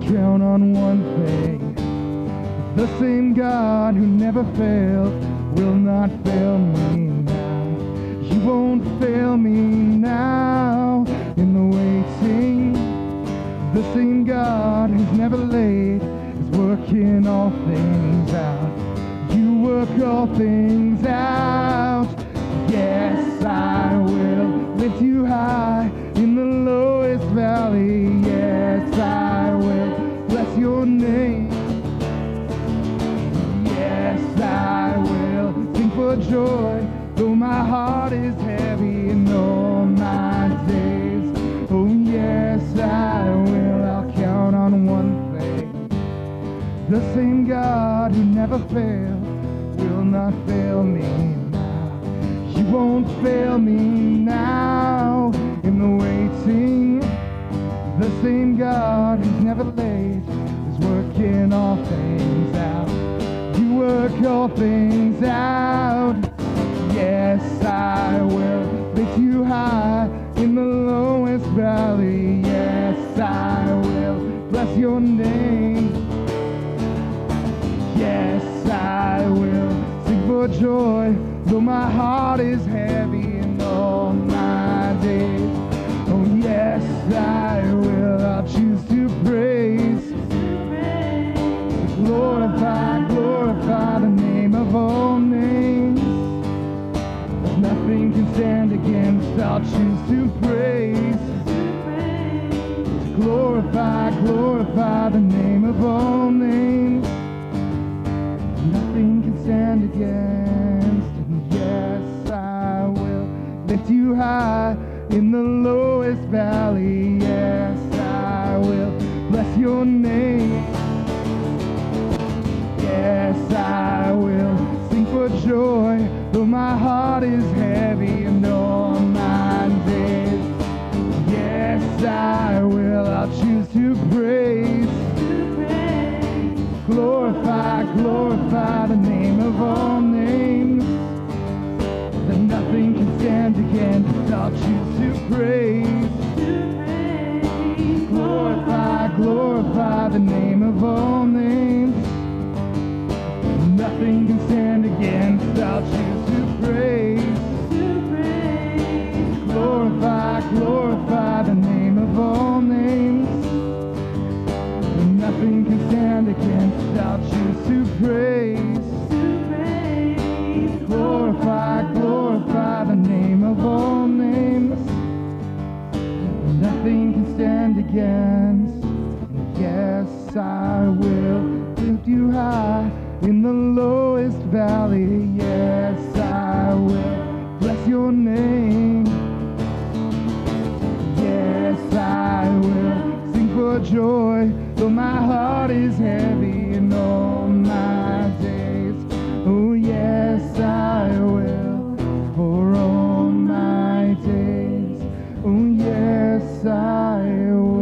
count on one thing. The same God who never failed will not fail me now. You won't fail me now in the waiting. The same God who's never late is working all things out. You work all things out. Yes, I will lift you high in the lowest valley. Yes, I will bless your name. Yes, I will sing for joy, though my heart is heavy in all my days. Oh yes, I will. I'll count on one thing. The same God who never failed will not fail me now. You won't fail me now in the waiting. The same God who's never late is working all things out. You work all things out. Yes, I will lift you high in the lowest valley. Yes, I will bless your name. Yes, I will sing for joy, though my heart is heavy in all my days. Oh yes, I will. I'll choose to praise. Glorify, glorify the name of all names. Nothing can stand against. I'll choose to praise. To glorify, glorify the name of all names. Nothing can stand against. And yes, I will lift you high in the lowest valley. Yes, I will bless your name. Yes, I will sing for joy, though my heart is heavy and all my days. Yes, I will. I'll choose to praise. Glorify, glorify the name of all names. That nothing can stand against. I'll choose to praise. Glorify, glorify the name of all names. Nothing can stand against. I'll choose to praise. Glorify, glorify the name of all names. Nothing can stand against. I'll choose to praise. Glorify, glorify the name of all names. Nothing can stand against. And yes, I will lift you high in the lowest valley. Yes, I will bless your name. Yes, I will sing for joy, though my heart is heavy in all my days. Oh yes, I will for all my days. Oh yes, I will.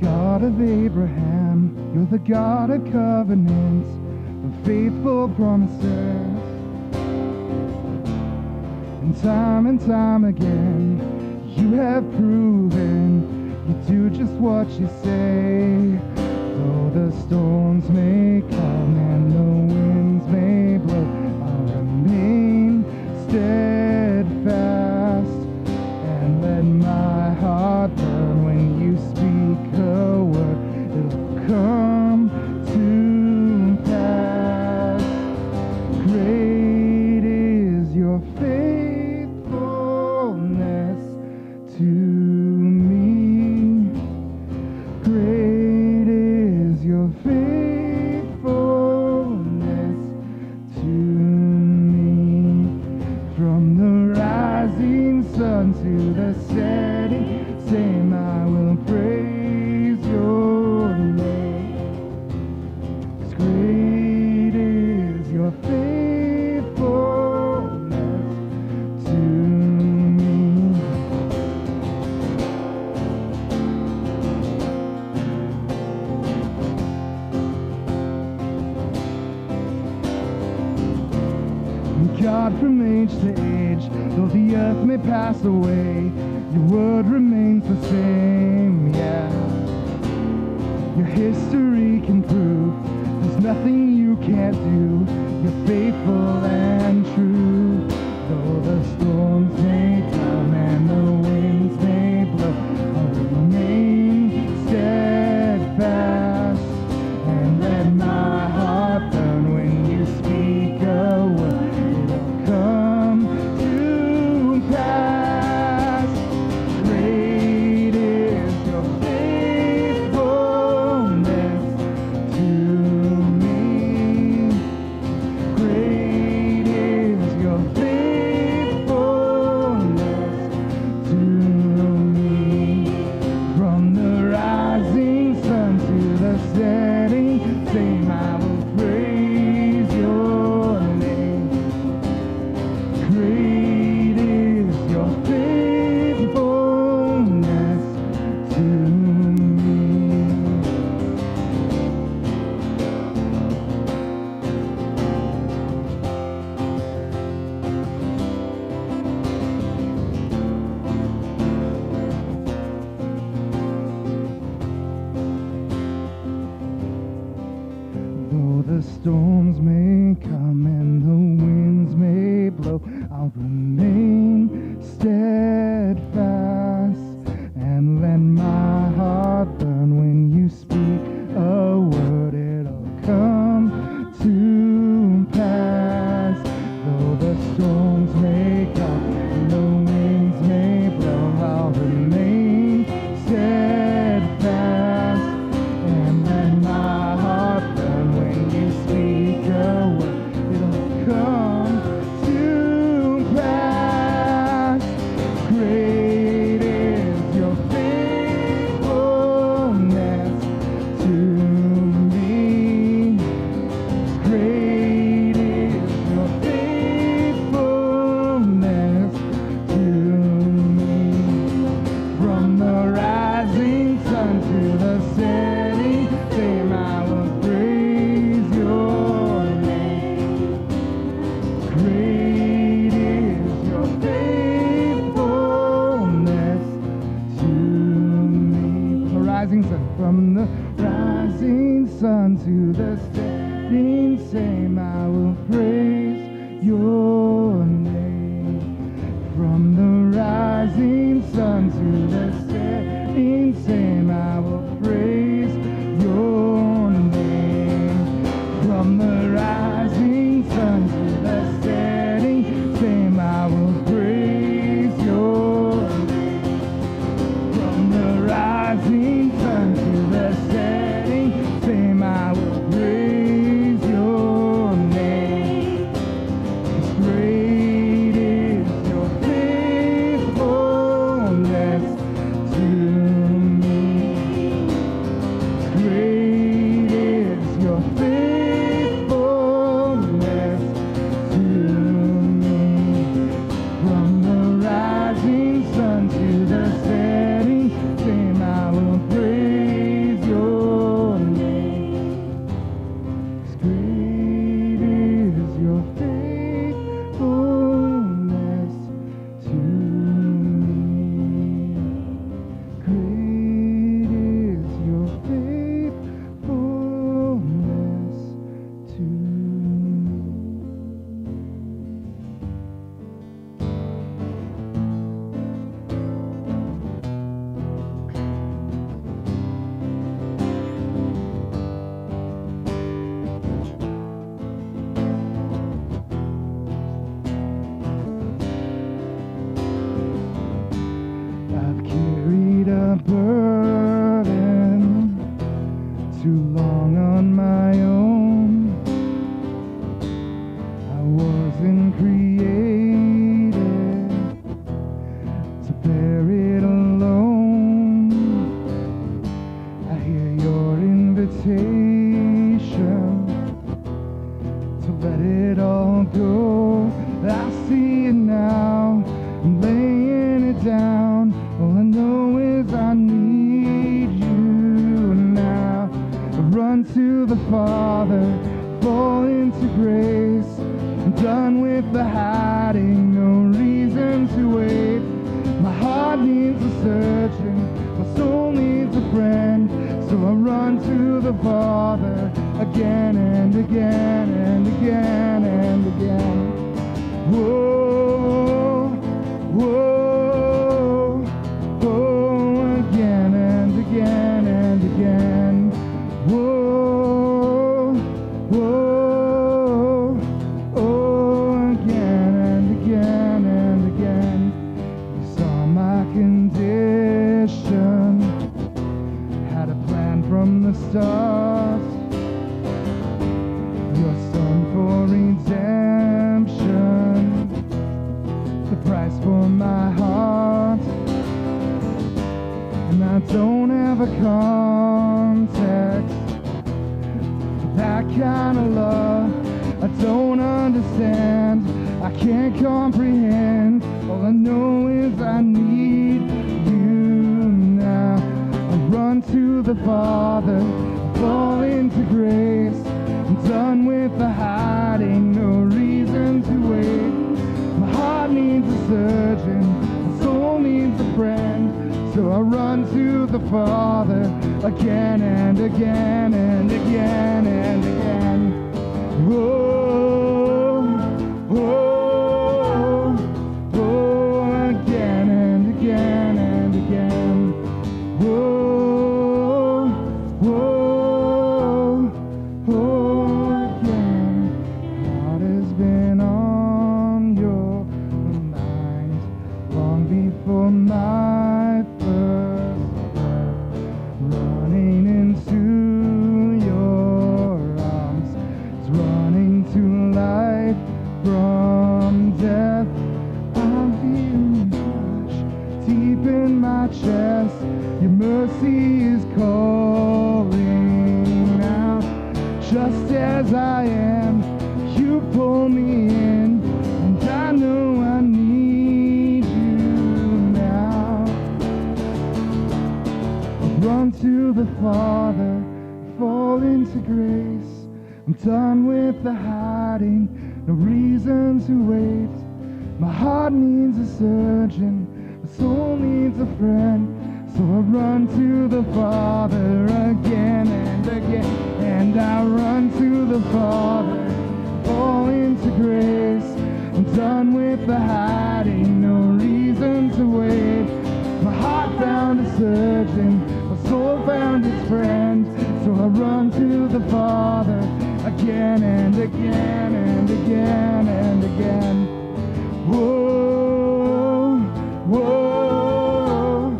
God of Abraham, you're the God of covenants, the faithful promises. And time again, you have proven you do just what you say. Though the storms may come and the winds may blow, I'll remain steadfast and let my heart burn when you speak a word. It'll come to pass. Great is your faithfulness to me. Great is your faithfulness to me. From the rising sun to the setting, same I will praise your name. 'Cause great is your faithfulness to me. God from age to age. Though the earth may pass away, your word remains the same, yeah. Your history can prove there's nothing you can't do. You're faithful and true. Though the storms may come and the winds may blow, I'll remain steadfast and let my heart burn when you speak a word. It'll come to pass. Great is your faithfulness to me. Great is your faithfulness to me. From the rising sun to the setting same, I will praise your name. Great is your faithfulness to me. Though the storms may come and the winds may blow, I'll remain steadfast and let my heart burn when you speak a word. It'll come to pass. Though the storms may come and the winds may blow, I'll remain steadfast and let my heart burn when you speak a word. It'll come to pass. Great is your faithfulness to me. Great is your faithfulness to me. From the rising sun to the setting same, I will praise your name. Great is your faithfulness to me. The rising sun, from the rising sun to the setting same, I will praise your name. From the rising sun to the setting same, I will praise your name. From the rising sun to the setting same, I will praise your name. From the rising sun to the setting same, I will praise your name. 'Cause great is your faithfulness to me. Great is your faithfulness to me. From the rising sun to the setting same, I will praise your name. 'Cause great is your faithfulness to me. Great is your faithfulness to me. I've carried a burden too long on my own. I wasn't created to bear it alone. I hear your invitation to let it all go. I see it now, I'm laying it down. All I know is I need you now. I run to the Father, fall into grace, and done with the hiding, no reason to wait. My heart needs a surgeon, my soul needs a friend. So I run to the Father again and again and again and again. Whoa, whoa, whoa, again and again and again. Whoa, whoa, oh, again and again and again. You saw my condition, had a plan from the start. Your Son for redemption, the price for my heart. And I don't have a context for that kind of love. I don't understand, I can't comprehend. All I know is I need you now. I run to the Father, fall into grace. I'm done with the hiding, no reason to wait. My heart needs a surgeon, my soul needs a friend. So I run to the Father again and again and again and again. Whoa, whoa, whoa, again and again and again. Whoa, whoa, whoa, again. Heart has been on your mind long before my first breath. Running into your arms, it's running to life from death. I'm feeling touch deep in my chest. Your mercy is calling out. Just as I am, you pull me in, and I know I need you now. Run to the Father, fall into grace. I'm done with the hiding, no reason to wait. My heart needs a surgeon, my soul needs a friend. So I run to the Father again and again, and I run to the Father, fall into grace. I'm done with the hiding, no reason to wait. My heart found a surgeon, my soul found its friend. So I run to the Father again and again and again and again. Whoa, whoa,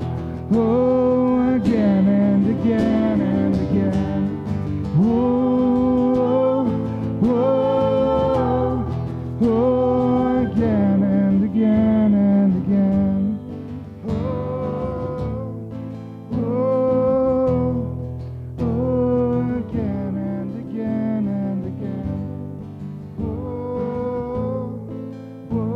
whoa, again and again and again. Whoa, whoa, whoa, again and again and again. Whoa, whoa, whoa, again and again and again. Whoa, whoa,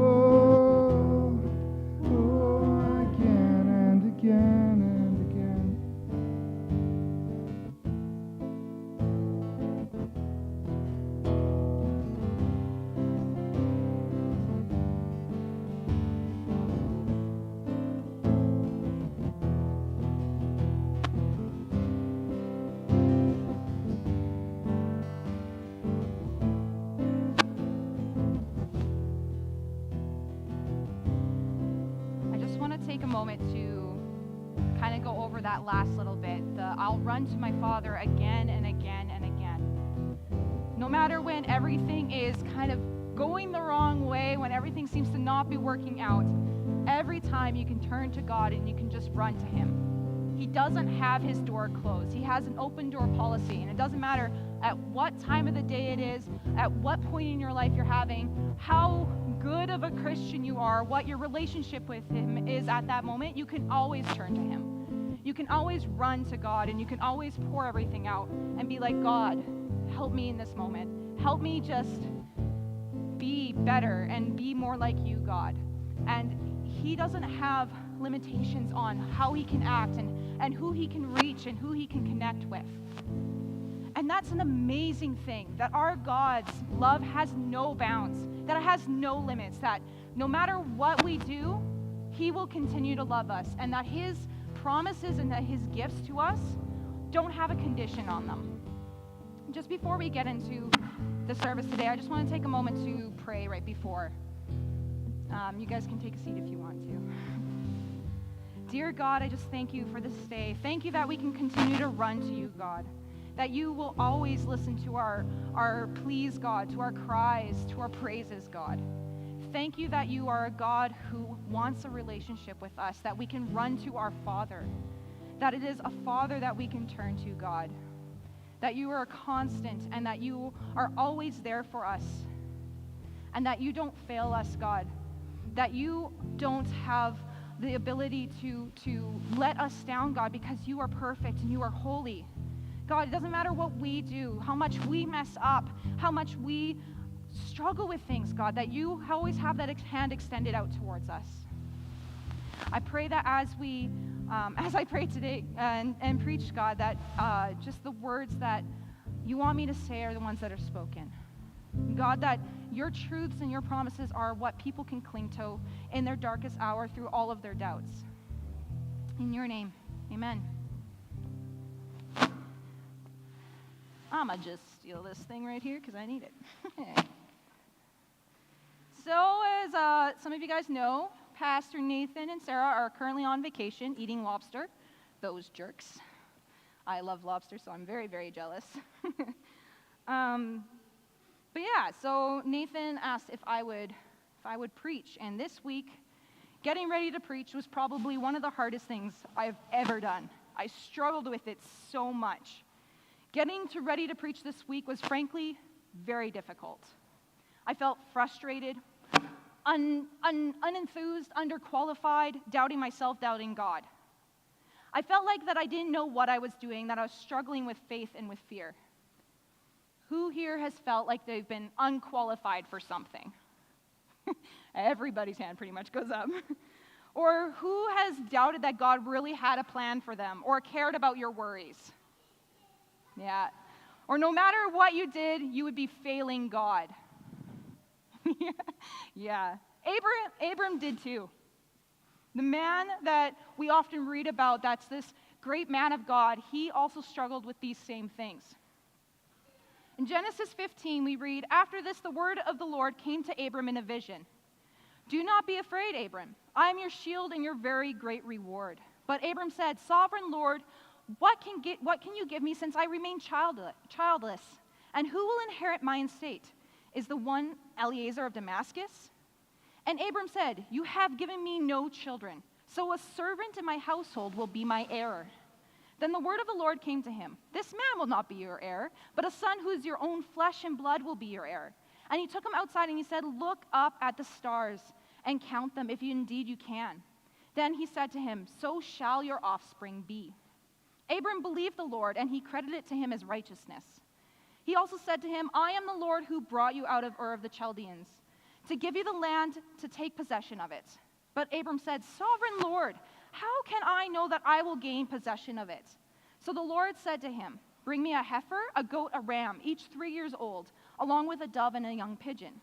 whoa, again and again and again. I just want to take a moment to kind of go over that last little bit. I'll run to my Father again and again and again. No matter when everything is kind of going the wrong way, when everything seems to not be working out, every time you can turn to God and you can just run to Him. He doesn't have His door closed. He has an open door policy, and it doesn't matter at what time of the day it is, at what point in your life you're having, how good of a Christian you are, what your relationship with Him is at that moment, you can always turn to Him. You can always run to God, and you can always pour everything out and be like, God, help me in this moment. Help me just be better and be more like you, God. And He doesn't have limitations on how He can act and who He can reach and who He can connect with. And And that's an amazing thing, that our God's love has no bounds, that it has no limits, that no matter what we do, he will continue to love us, and that his promises and that his gifts to us don't have a condition on them. Just before we get into the service today, I just want to take a moment to pray right before. You guys can take a seat if you want to. Dear God, I just thank you for this day. Thank you that we can continue to run to you, God. That you will always listen to our pleas, God, to our cries, to our praises, God. Thank you that you are a God who wants a relationship with us, that we can run to our Father, that it is a Father that we can turn to, God, that you are constant and that you are always there for us, and that you don't fail us, God, that you don't have the ability to let us down, God, because you are perfect and you are holy. God, it doesn't matter what we do, how much we mess up, how much we struggle with things, God, that you always have that hand extended out towards us. I pray that as I pray today and preach, God, that just the words that you want me to say are the ones that are spoken. God, that your truths and your promises are what people can cling to in their darkest hour through all of their doubts. In your name, amen. I'm going to just steal this thing right here because I need it. So as some of you guys know, Pastor Nathan and Sarah are currently on vacation eating lobster. Those jerks. I love lobster, so I'm very, very jealous. But yeah, so Nathan asked if I would preach, and this week, getting ready to preach was probably one of the hardest things I've ever done. I struggled with it so much. Getting ready to preach this week was frankly very difficult. I felt frustrated, unenthused, underqualified, doubting myself, doubting God. I felt like that I didn't know what I was doing, that I was struggling with faith and with fear. Who here has felt like they've been unqualified for something? Everybody's hand pretty much goes up. Or who has doubted that God really had a plan for them or cared about your worries? Yeah. Or no matter what you did, you would be failing God. Yeah. Abram did too. The man that we often read about, that's this great man of God, he also struggled with these same things. In Genesis 15, we read, "After this, the word of the Lord came to Abram in a vision. 'Do not be afraid, Abram. I am your shield and your very great reward.' But Abram said, 'Sovereign Lord, what can you give me since I remain childless? And who will inherit my estate? Is the one Eliezer of Damascus?' And Abram said, 'You have given me no children, so a servant in my household will be my heir.' Then the word of the Lord came to him, 'This man will not be your heir, but a son who is your own flesh and blood will be your heir.' And he took him outside and he said, 'Look up at the stars and count them if indeed you can.' Then he said to him, 'So shall your offspring be.' Abram believed the Lord, and he credited it to him as righteousness. He also said to him, 'I am the Lord who brought you out of Ur of the Chaldeans, to give you the land to take possession of it.' But Abram said, 'Sovereign Lord, how can I know that I will gain possession of it?' So the Lord said to him, 'Bring me a heifer, a goat, a ram, each 3 years old, along with a dove and a young pigeon.'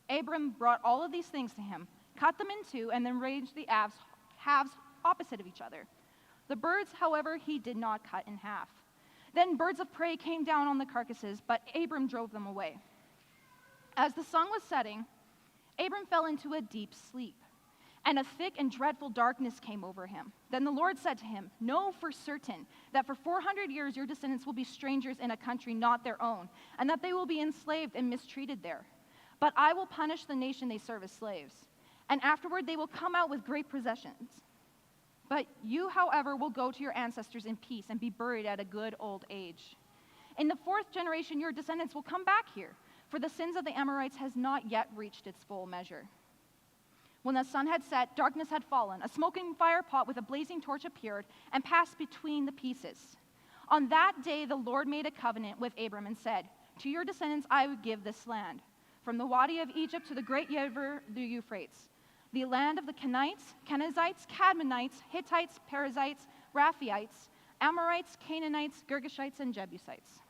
Abram brought all of these things to him, cut them in two, and then arranged the halves opposite of each other. The birds, however, he did not cut in half. Then birds of prey came down on the carcasses, but Abram drove them away. As the sun was setting, Abram fell into a deep sleep, and a thick and dreadful darkness came over him. Then the Lord said to him, 'Know for certain that for 400 years your descendants will be strangers in a country not their own, and that they will be enslaved and mistreated there. But I will punish the nation they serve as slaves, and afterward they will come out with great possessions. But you, however, will go to your ancestors in peace and be buried at a good old age. In the 4th generation your descendants will come back here, for the sins of the Amorites has not yet reached its full measure.' When the sun had set, darkness had fallen. A smoking fire pot with a blazing torch appeared and passed between the pieces. On that day the Lord made a covenant with Abram and said, 'To your descendants I would give this land, from the Wadi of Egypt to the great river, the Euphrates, the land of the Kenizzites, Cadmonites, Hittites, Perizzites, Raphaites, Amorites, Canaanites, Girgashites, and Jebusites.'"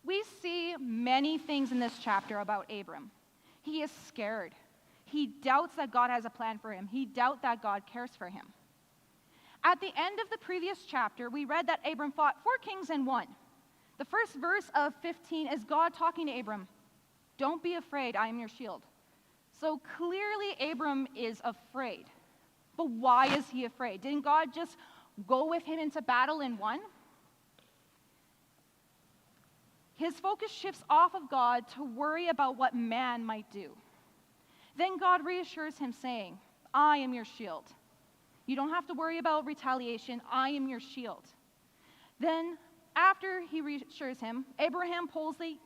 We see many things in this chapter about Abram. He is scared. He doubts that God has a plan for him. He doubts that God cares for him. At the end of the previous chapter, we read that Abram fought 4 kings and won. The first verse of 15 is God talking to Abram. Don't be afraid, I am your shield. So clearly Abram is afraid. But why is he afraid? Didn't God just go with him into battle and won? His focus shifts off of God to worry about what man might do. Then God reassures him, saying, I am your shield. You don't have to worry about retaliation. I am your shield. Then, after he reassures him, Abraham pulls the,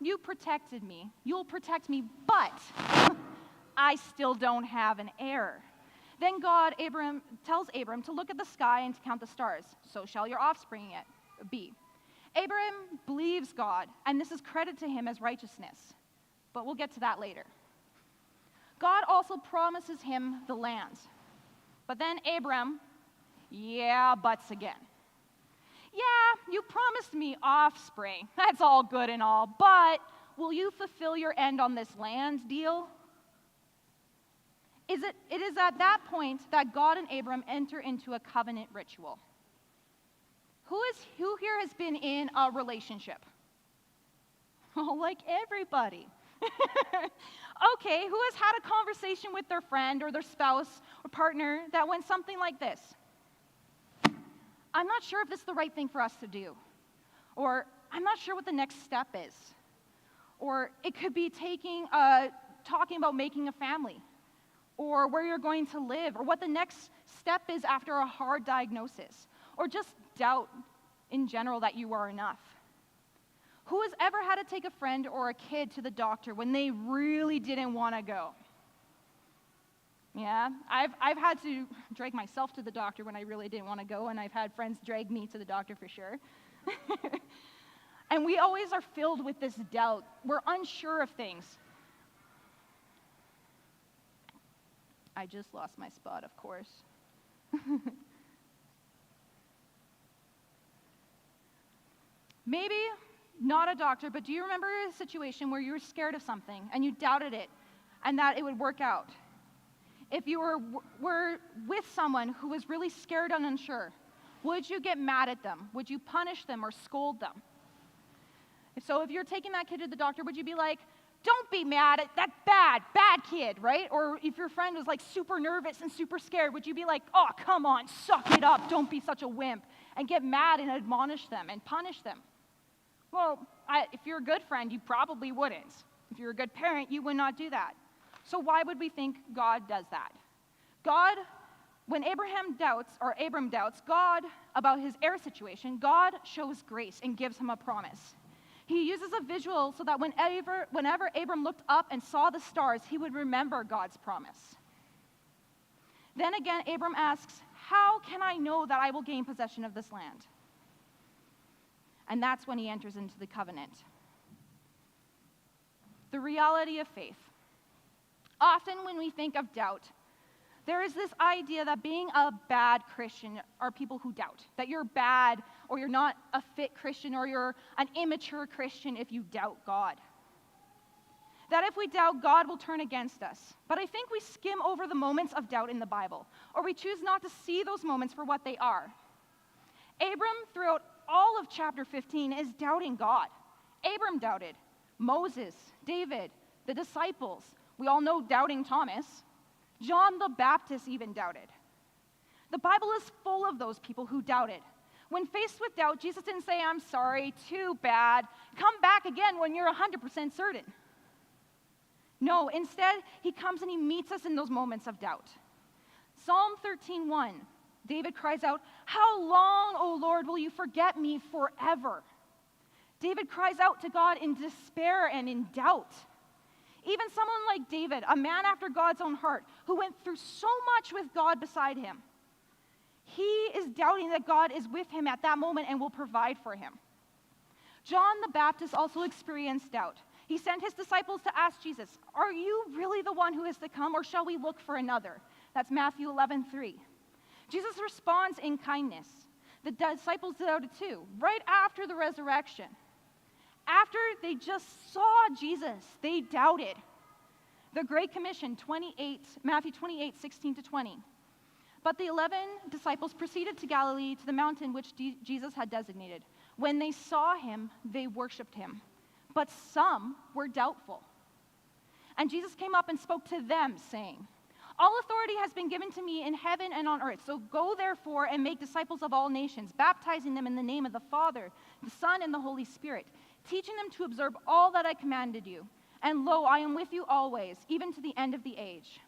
you protected me. You'll protect me, but I still don't have an heir. Then Abram tells Abram to look at the sky and to count the stars. So shall your offspring be. Abram believes God, and this is credited to him as righteousness. But we'll get to that later. God also promises him the land. But then Abram, buts again. Yeah, you promised me offspring. That's all good and all, but will you fulfill your end on this land deal? It is at that point that God and Abram enter into a covenant ritual. Who here has been in a relationship? Oh, like everybody. Okay, who has had a conversation with their friend or their spouse or partner that went something like this? I'm not sure if this is the right thing for us to do. Or I'm not sure what the next step is. Or it could be talking about making a family. Or where you're going to live. Or what the next step is after a hard diagnosis. Or just doubt in general that you are enough. Who has ever had to take a friend or a kid to the doctor when they really didn't want to go? Yeah, I've had to drag myself to the doctor when I really didn't want to go, and I've had friends drag me to the doctor for sure. And we always are filled with this doubt. We're unsure of things. I just lost my spot, of course. Maybe not a doctor, but do you remember a situation where you were scared of something and you doubted it and that it would work out? If you were with someone who was really scared and unsure, would you get mad at them? Would you punish them or scold them? If you're taking that kid to the doctor, would you be like, don't be mad at that bad kid, right? Or if your friend was like super nervous and super scared, would you be like, oh, come on, suck it up, don't be such a wimp, and get mad and admonish them and punish them? Well, if you're a good friend, you probably wouldn't. If you're a good parent, you would not do that. So why would we think God does that? When Abram doubts God about his heir situation, God shows grace and gives him a promise. He uses a visual so that whenever Abram looked up and saw the stars, he would remember God's promise. Then again, Abram asks, how can I know that I will gain possession of this land? And that's when he enters into the covenant. The reality of faith. Often when we think of doubt, there is this idea that being a bad Christian are people who doubt, that you're bad or you're not a fit Christian or you're an immature Christian if you doubt God. That if we doubt, God will turn against us. But I think we skim over the moments of doubt in the Bible, or we choose not to see those moments for what they are. Abram, throughout all of chapter 15, is doubting God. Abram doubted. Moses, David, the disciples. We all know doubting Thomas. John the Baptist even doubted. The Bible is full of those people who doubted. When faced with doubt, Jesus didn't say, I'm sorry, too bad. Come back again when you're 100% certain. No, instead, he comes and he meets us in those moments of doubt. Psalm 13:1, David cries out, how long, O Lord, will you forget me forever? David cries out to God in despair and in doubt. Even someone like David, a man after God's own heart, who went through so much with God beside him, he is doubting that God is with him at that moment and will provide for him. John the Baptist also experienced doubt. He sent his disciples to ask Jesus, are you really the one who is to come, or shall we look for another? That's Matthew 11:3. Jesus responds in kindness. The disciples doubted too, right after the resurrection. After they just saw Jesus, they doubted. The Great Commission, Matthew 28, 16 to 20. But the 11 disciples proceeded to Galilee, to the mountain which Jesus had designated. When they saw him, they worshiped him. But some were doubtful. And Jesus came up and spoke to them, saying, "All authority has been given to me in heaven and on earth. So go therefore and make disciples of all nations, baptizing them in the name of the Father, the Son, and the Holy Spirit, teaching them to observe all that I commanded you. And lo, I am with you always, even to the end of the age."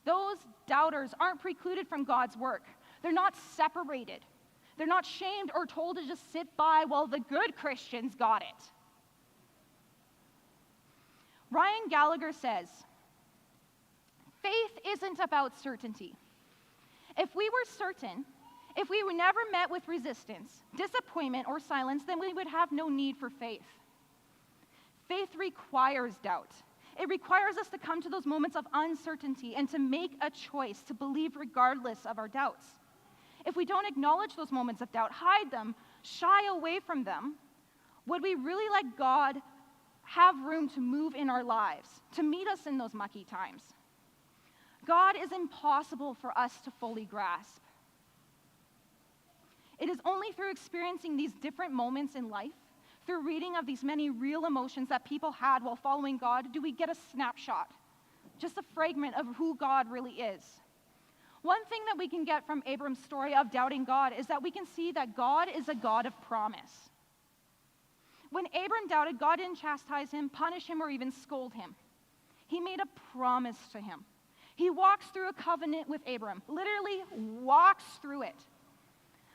Those doubters aren't precluded from God's work. They're not separated. They're not shamed or told to just sit by while the good Christians got it. Ryan Gallagher says, "Faith isn't about certainty. If we were certain, if we were never met with resistance, disappointment, or silence, then we would have no need for faith. Faith requires doubt. It requires us to come to those moments of uncertainty and to make a choice to believe regardless of our doubts. If we don't acknowledge those moments of doubt, hide them, shy away from them, would we really let God have room to move in our lives, to meet us in those mucky times? God is impossible for us to fully grasp. It is only through experiencing these different moments in life, through reading of these many real emotions that people had while following God, do we get a snapshot, just a fragment of who God really is. One thing that we can get from Abram's story of doubting God is that we can see that God is a God of promise. When Abram doubted, God didn't chastise him, punish him, or even scold him. He made a promise to him. He walks through a covenant with Abram, literally walks through it.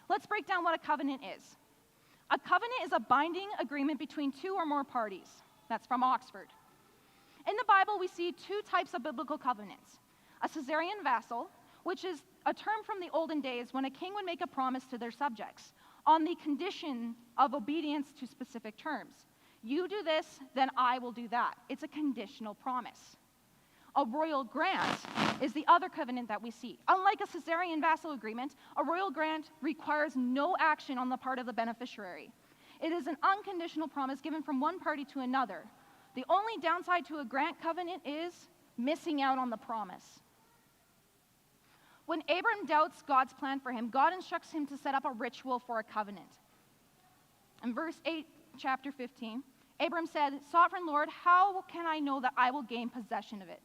Let's break down what a covenant is. A covenant is a binding agreement between two or more parties. That's from Oxford. In the Bible, we see two types of biblical covenants. A suzerain vassal, which is a term from the olden days when a king would make a promise to their subjects on the condition of obedience to specific terms. You do this, then I will do that. It's a conditional promise. A royal grant is the other covenant that we see. Unlike a suzerain vassal agreement, a royal grant requires no action on the part of the beneficiary. It is an unconditional promise given from one party to another. The only downside to a grant covenant is missing out on the promise. When Abram doubts God's plan for him, God instructs him to set up a ritual for a covenant. In verse 8, chapter 15, Abram said, "Sovereign Lord, how can I know that I will gain possession of it?"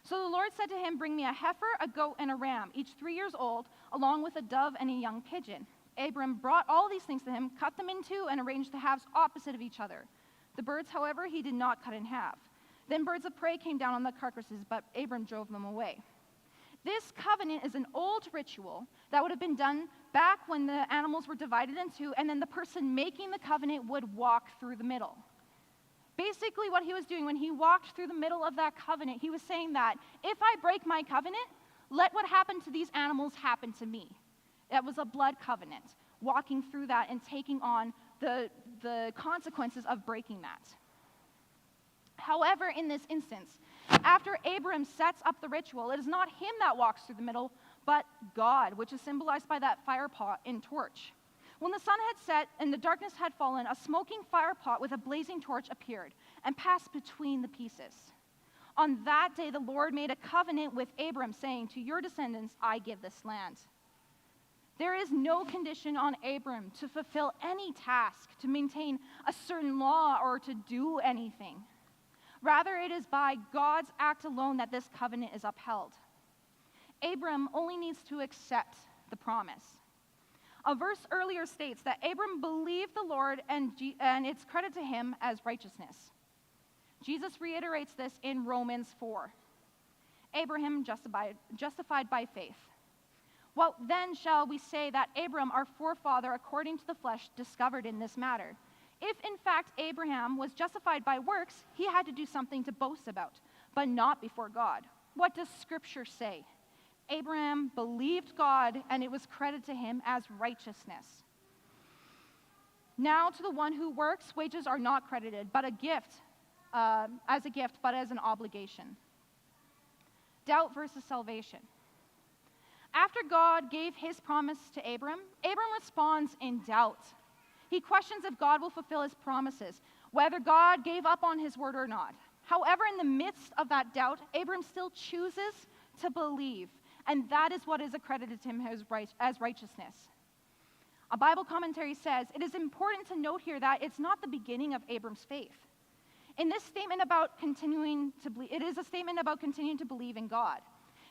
So the Lord said to him, "Bring me a heifer, a goat, and a ram, each 3 years old, along with a dove and a young pigeon." Abram brought all these things to him, cut them in two, and arranged the halves opposite of each other. The birds, however, he did not cut in half. Then birds of prey came down on the carcasses, but Abram drove them away. This covenant is an old ritual that would have been done back when the animals were divided in two, and then the person making the covenant would walk through the middle. Basically, what he was doing when he walked through the middle of that covenant, he was saying that if I break my covenant, let what happened to these animals happen to me. That was a blood covenant, walking through that and taking on the consequences of breaking that. However, in this instance, after Abram sets up the ritual, it is not him that walks through the middle, but God, which is symbolized by that fire pot and torch. When the sun had set and the darkness had fallen, a smoking fire pot with a blazing torch appeared and passed between the pieces. On that day, the Lord made a covenant with Abram, saying, "To your descendants I give this land." There is no condition on Abram to fulfill any task, to maintain a certain law, or to do anything. Rather, it is by God's act alone that this covenant is upheld. Abram only needs to accept the promise. A verse earlier states that Abram believed the Lord and it's credited to him as righteousness. Jesus reiterates this in Romans 4. Abraham justified by faith. What then shall we say that Abram, our forefather according to the flesh, discovered in this matter? If in fact Abraham was justified by works, he had to do something to boast about, but not before God. What does Scripture say? Abraham believed God, and it was credited to him as righteousness. Now to the one who works, wages are not credited, but as a gift, but as an obligation. Doubt versus salvation. After God gave his promise to Abram, Abram responds in doubt. He questions if God will fulfill his promises, whether God gave up on his word or not. However, in the midst of that doubt, Abram still chooses to believe, and that is what is accredited to him as righteousness. A Bible commentary says, it is important to note here that it's not the beginning of Abram's faith. In this statement about continuing to believe, it is a statement about continuing to believe in God.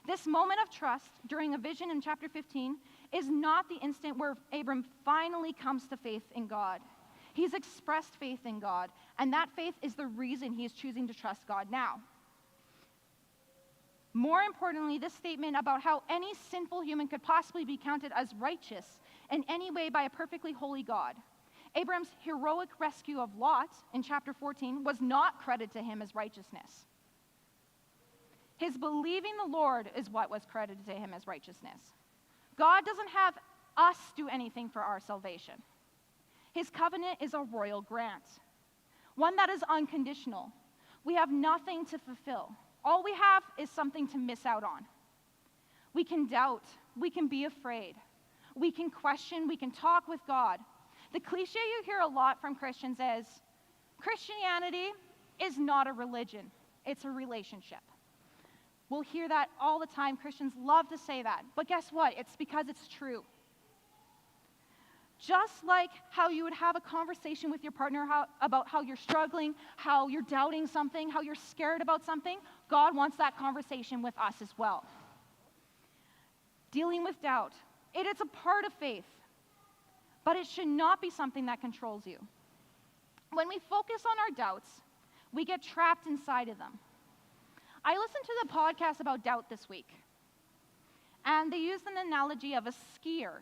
This moment of trust during a vision in chapter 15 is not the instant where Abram finally comes to faith in God. He's expressed faith in God, and that faith is the reason he is choosing to trust God now. More importantly, this statement about how any sinful human could possibly be counted as righteous in any way by a perfectly holy God. Abram's heroic rescue of Lot in chapter 14 was not credited to him as righteousness. His believing the Lord is what was credited to him as righteousness. God doesn't have us do anything for our salvation. His covenant is a royal grant, one that is unconditional. We have nothing to fulfill. All we have is something to miss out on. We can doubt. We can be afraid. We can question. We can talk with God. The cliche you hear a lot from Christians is, Christianity is not a religion. It's a relationship. We'll hear that all the time. Christians love to say that. But guess what? It's because it's true. Just like how you would have a conversation with your partner about how you're struggling, how you're doubting something, how you're scared about something, God wants that conversation with us as well. Dealing with doubt. It is a part of faith, but it should not be something that controls you. When we focus on our doubts, we get trapped inside of them. I listened to the podcast about doubt this week, and they used an analogy of a skier.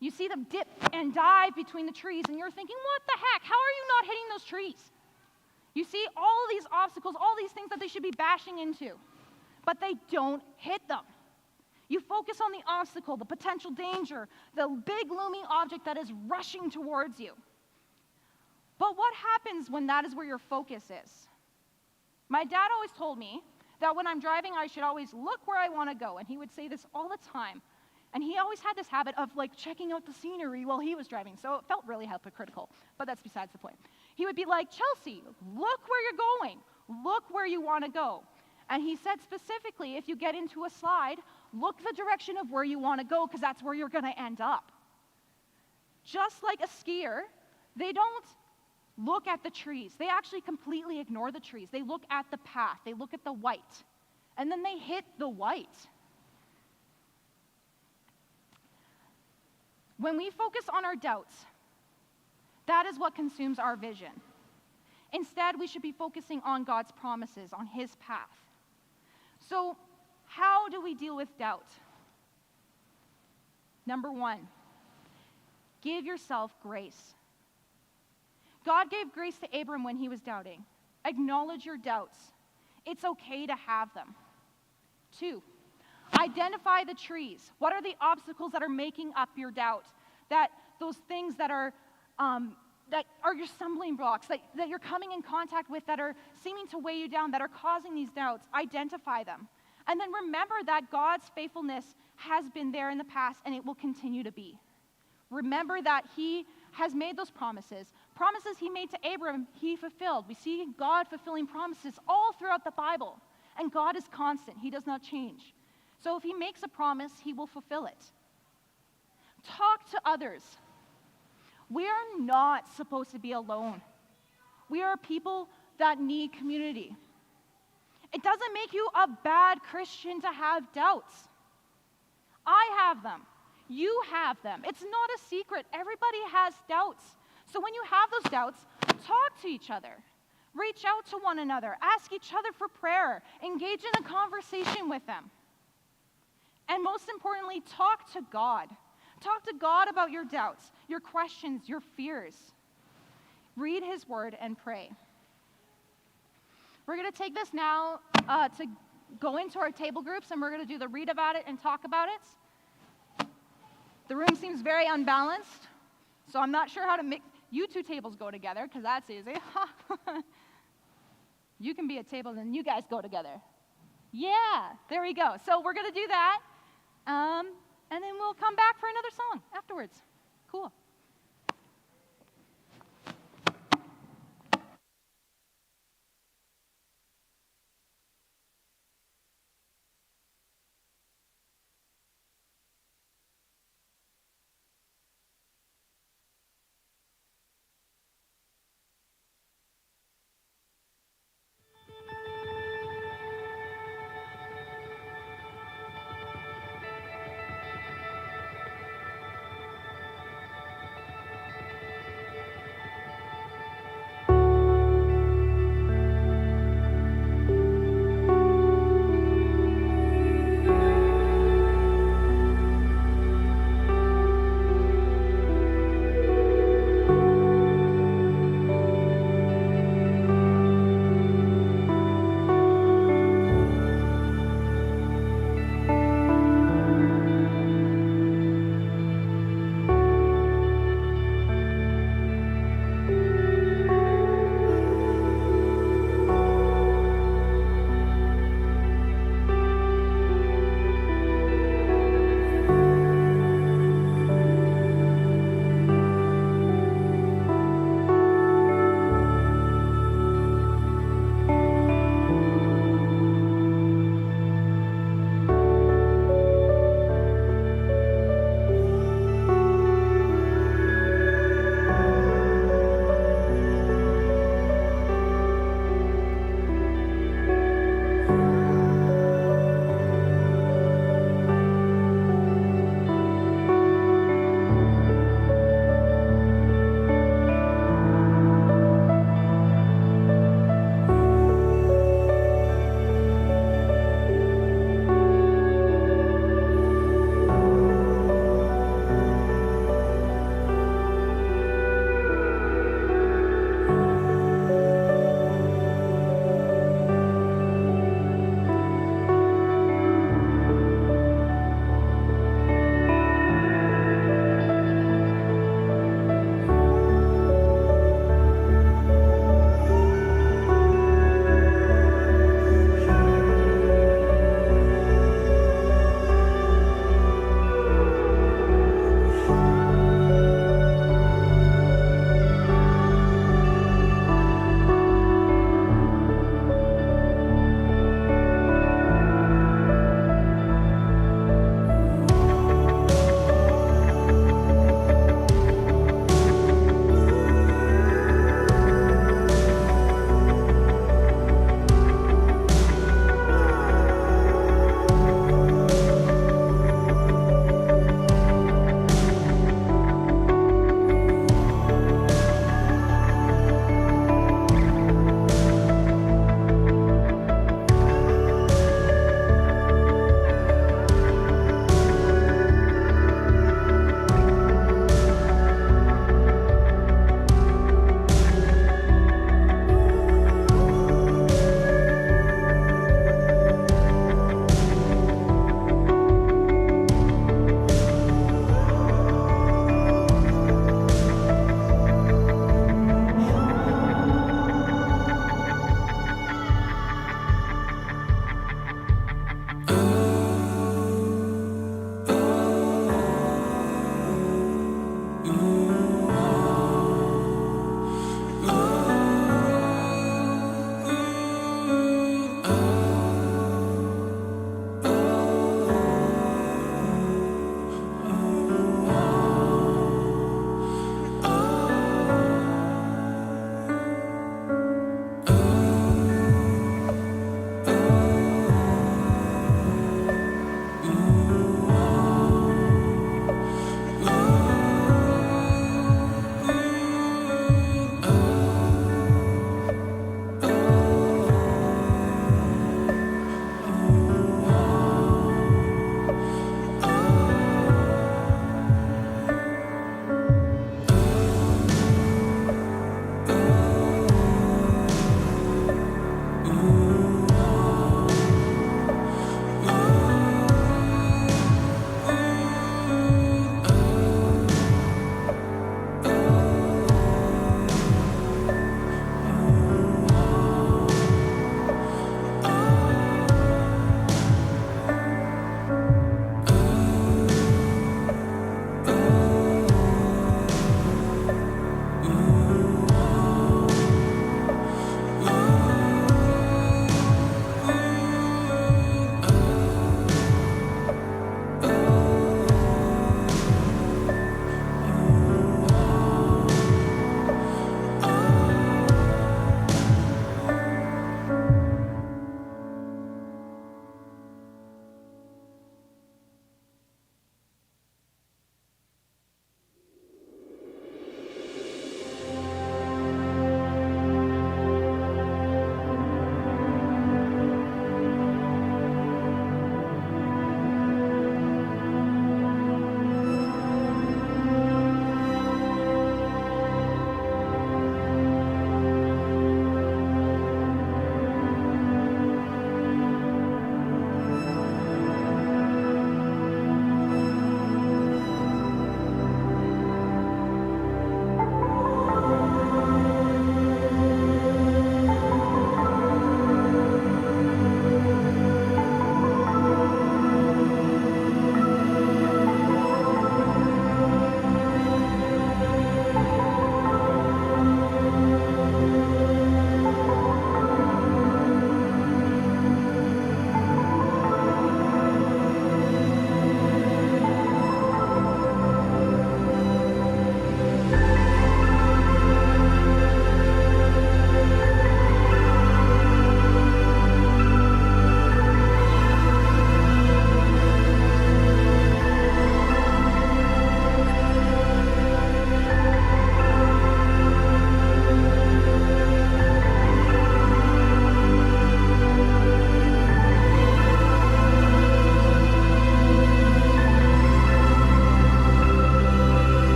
You see them dip and dive between the trees, and you're thinking, what the heck? How are you not hitting those trees? You see all these obstacles, all these things that they should be bashing into, but they don't hit them. You focus on the obstacle, the potential danger, the big looming object that is rushing towards you. But what happens when that is where your focus is? My dad always told me that when I'm driving, I should always look where I want to go, and he would say this all the time. And he always had this habit of checking out the scenery while he was driving, so it felt really hypocritical, but that's besides the point. He would be like, Chelsea, look where you're going. Look where you want to go. And he said specifically, if you get into a slide, look the direction of where you want to go, because that's where you're going to end up. Just like a skier, they don't look at the trees. They actually completely ignore the trees. They look at the path. They look at the white. And then they hit the white. When we focus on our doubts, that is what consumes our vision. Instead, we should be focusing on God's promises, on his path. So, how do we deal with doubt? Number one, give yourself grace. God gave grace to Abram when he was doubting. Acknowledge your doubts. It's okay to have them. 2, identify the trees. What are the obstacles that are making up your doubt? Those things that are your stumbling blocks, that you're coming in contact with, that are seeming to weigh you down, that are causing these doubts. Identify them. And then remember that God's faithfulness has been there in the past, and it will continue to be. Remember that he has made those promises. Promises he made to Abram, he fulfilled. We see God fulfilling promises all throughout the Bible. And God is constant. He does not change. So if he makes a promise, he will fulfill it. Talk to others. We are not supposed to be alone. We are people that need community. It doesn't make you a bad Christian to have doubts. I have them. You have them. It's not a secret. Everybody has doubts. So when you have those doubts, talk to each other. Reach out to one another. Ask each other for prayer. Engage in a conversation with them. And most importantly, talk to God. Talk to God about your doubts, your questions, your fears. Read his word and pray. We're going to take this now to go into our table groups, and we're going to do the read about it and talk about it. The room seems very unbalanced, so I'm not sure how to make you two tables go together, because that's easy. You can be a table, and then you guys go together. Yeah, there we go. So we're going to do that. And then we'll come back for another song afterwards. Cool.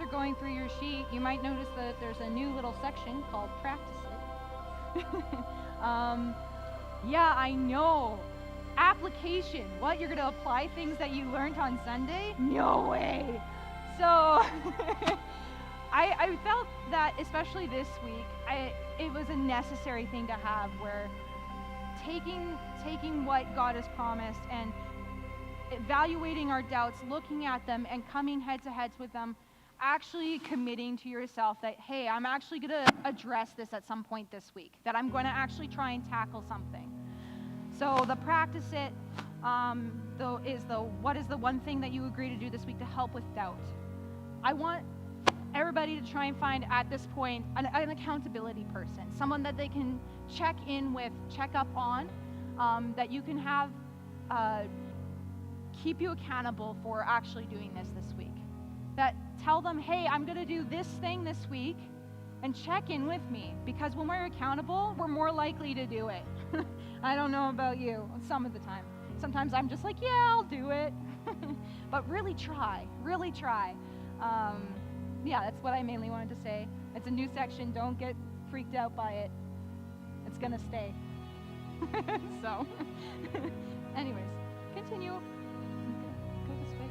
are going through your sheet, you might notice that there's a new little section called Practice It. Yeah, I know. Application. What? You're going to apply things that you learned on Sunday? No way. So I felt that, especially this week, it was a necessary thing to have, where taking what God has promised and evaluating our doubts, looking at them and coming head to head with them, actually committing to yourself that, hey, I'm actually going to address this at some point this week, that I'm going to actually try and tackle something. So the Practice It what is the one thing that you agree to do this week to help with doubt? I want everybody to try and find, at this point, an accountability person, someone that they can check in with, check up on, that you can have keep you accountable for actually doing this week. That tell them, hey, I'm going to do this thing this week, and check in with me, because when we're accountable, we're more likely to do it. I don't know about you, some of the time. Sometimes I'm just like, yeah, I'll do it. But really try. Yeah, that's what I mainly wanted to say. It's a new section. Don't get freaked out by it. It's going to stay. So, anyways, continue. Go this way.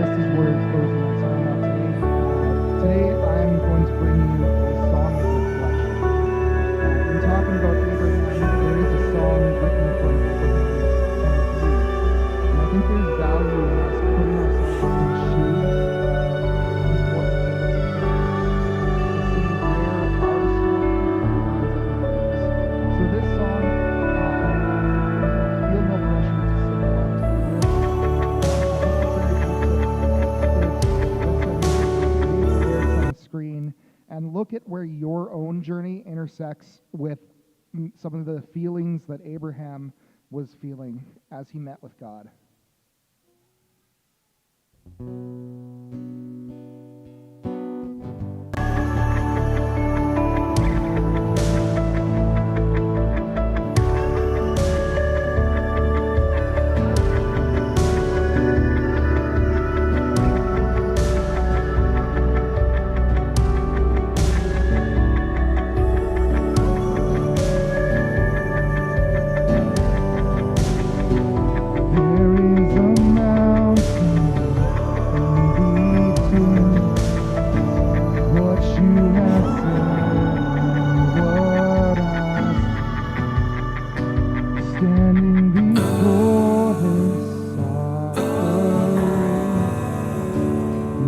just as we're closing our time out today, today I'm going to bring you a song of reflection. In talking about Abraham, there is a song written from Abraham's point of view. And I think there's value in us putting ourselves in the shoes of his work to see where our story lines up with his. So this song, feel no pressure to sing along to it. On the screen and look at where your own journey intersects with some of the feelings that Abraham was feeling as he met with God. There is a mountain in between what you have said and what I see. Standing before this suffering,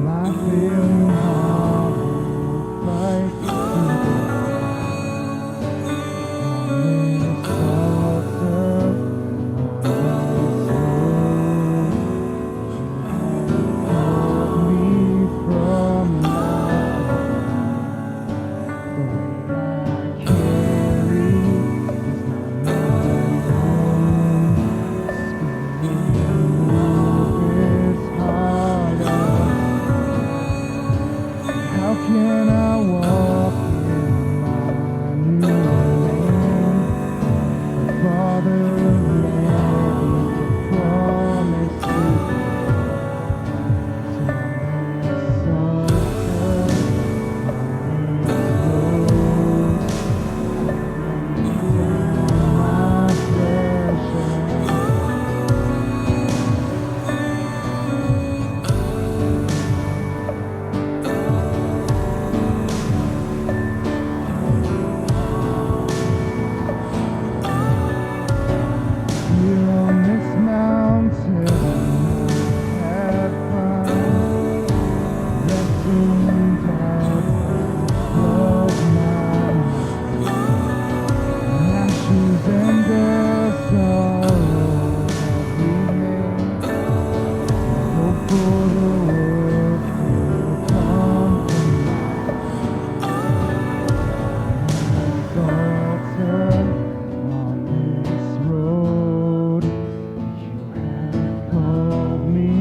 my failing heart will fight to on this altar. How can I walk in my new land? The Father of man, the promise here on this mountain, have fun, resting down of my ashes and dust, sorrow have remained. Hope for the world will come from altar on this road. You have called me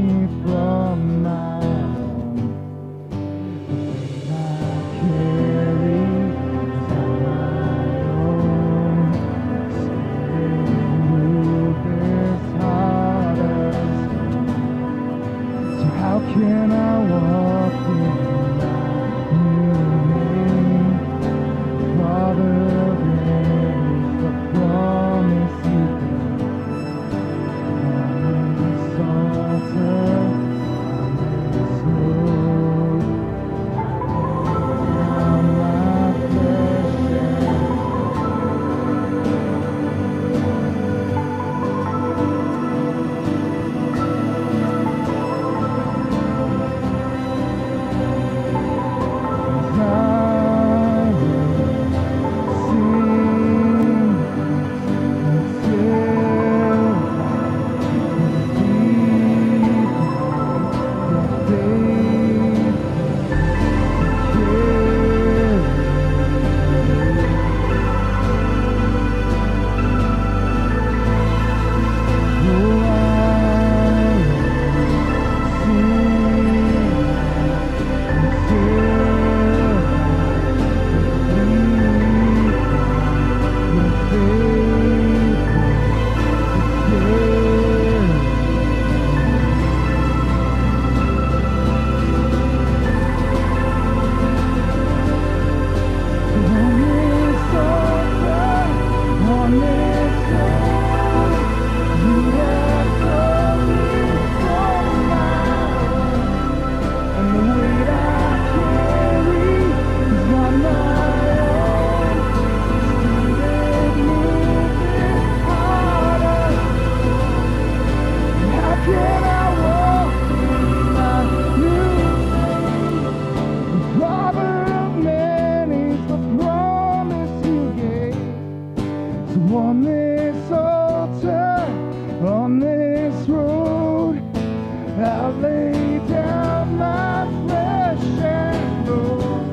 from my home. The weight I carry is not my own. Still move this heart as so how can I walk in thy new name? Father of men, the promise you gave on this altar, on this road, down my flesh and lay down my flesh and blood.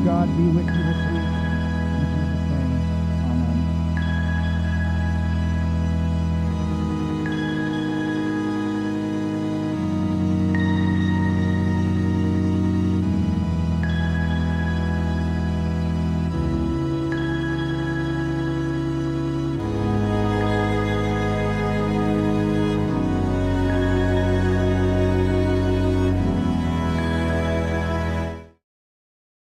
God be with you this